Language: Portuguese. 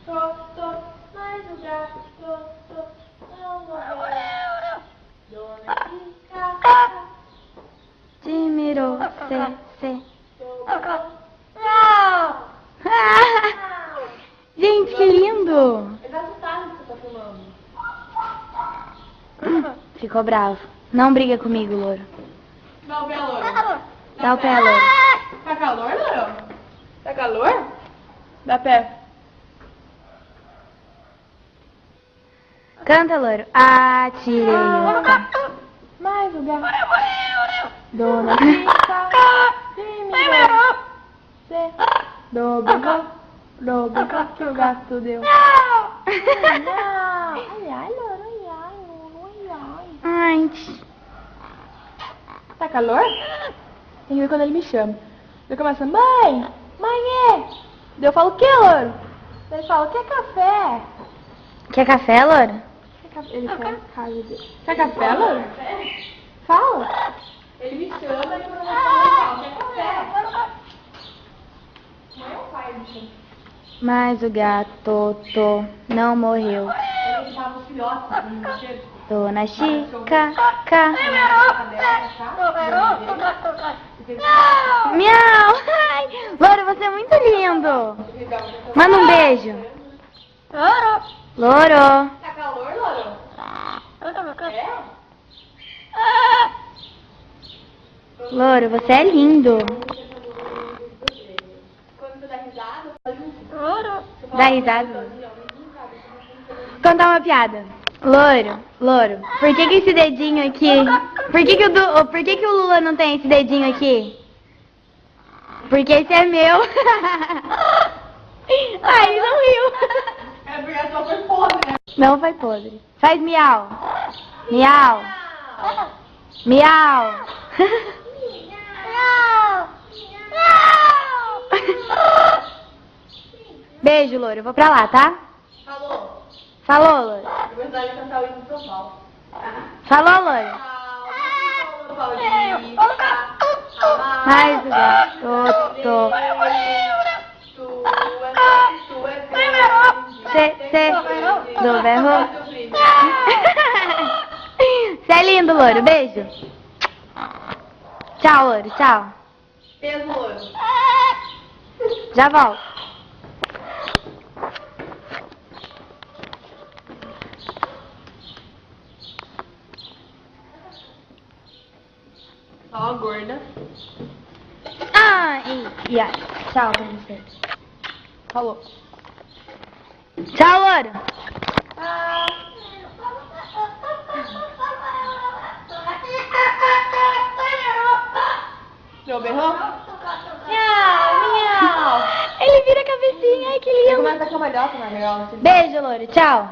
mas o gato não morreu. Dona Chica Te mirou, cê. Não! Gente, que lindo! Ele vai assustar que você tá filmando. Ficou bravo. Não briga comigo, louro. Dá o pé, louro. Dá o pé, louro. Tá calor, louro? Tá calor? Dá pé. Canta, louro. Atirei o pé. Mais o gato. Dona Chica se mirou. Cê dobrou que o gato deu. Ai, louro, Ai, Tá calor? Tem que ver quando ele me chama. Eu começo, mãe, é. Daí eu falo, o que, louro? Daí ele fala, quer café? quer café, louro? Ele quer carne dele. Quer café, louro? Fala. Ele me chama e quando eu falo, quer café? Não é o pai do chão. Mas o gato não morreu. Ele deixava os filhotes no cheiro. Dona Chica, miau. Ai, louro, você é muito lindo. Manda um beijo. Louro. Tá calor, louro? É? Louro, você é lindo. Quando você dá risada, faz junto. Dá risada. Contar uma piada. Louro, por que esse dedinho aqui? Por que o Lula não tem esse dedinho aqui? Porque esse é meu. Ai, ele não riu. É porque a sua foi podre, né? Não foi podre. Faz miau. Miau. Miau. Beijo, louro. Eu vou pra lá, tá? Falou. Falou, louro. Eu vou ajudar ele a cantar o hino de São Paulo. Falou, louro. Mas o gato do berro. Você é lindo, louro. Beijo. Tchau, louro. Tchau. Peso, louro. Já volto. Só a gorda. Tchau pra você. Falou. Tchau, louro. Deu berrou? Ele vira a cabecinha. Ai, que Ele lindo. começa a cambalhota, não é legal? Beijo, louro. Tchau.